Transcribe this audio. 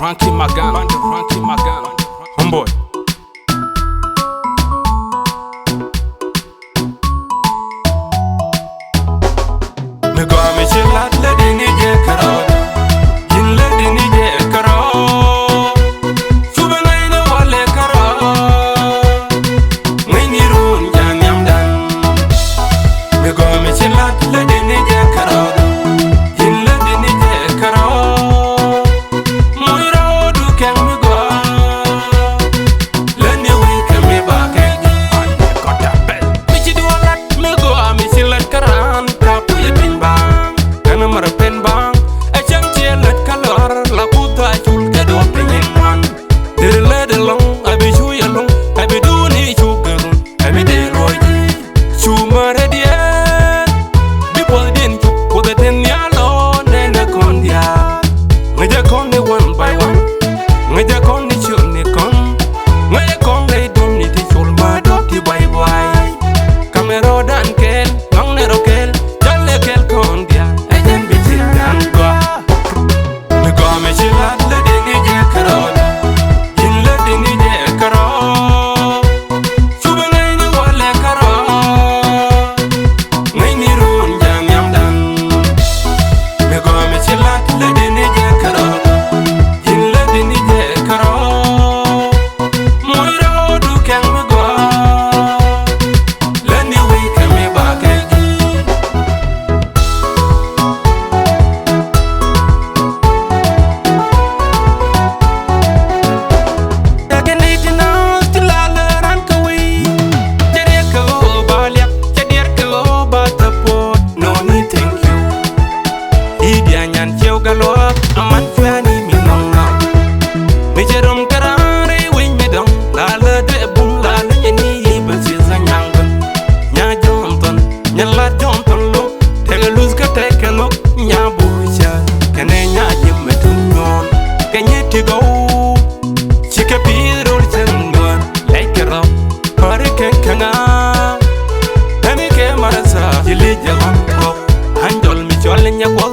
Ranky Magan, homeboy. Me go me chilat le dini je karot, kin le dini je karot. Suba ngai ne wale karot, ngai ni run jam yam dan. Me go me chilat le dini je karot, kin le dini je karot. Moi ro du ken me go, le ne wi ke me ba ke di. Got that bell. Me chi du alat me go me chilat karan ta pu ye bin ba. Kana mara pen bang, a chang che let kalor la puta chul ke do pinin man. Dir le de long, I be chu ya long, I be do ni chu gerun, I be de roy. Chu mare dia, be pol din chu, ko de ten ya lo ne na kon dia. Ngaja kon ne one by one, ngaja kon ni chu ni kon, ngaja kon le dum ni ti chul ma do ti bye bye. Kamero dan kel, long ne ro kel, jalle kel kon dia. Me chilat le dini je karot, kin le dini je karot. Suba ngai ne wale karot, ngai ni run jam yam dan. Me go me chilat le dini je karot, kin le dini je karot. Moi ro du ken me go, le ni wi ke me ba ke di. Aman fiani mi nong na mi jerom karare win mi dong la le de bum la le ni ba si za nyang gun nya jom ton nya la jom ton lo te ga luz ka te ka no nya bu cha kene nya jim me tun non ke ni ti go chi ke pi ro chen gun like ro pare ke kanga ani ke marasa jili jagon ko hanjol mi chol nya ko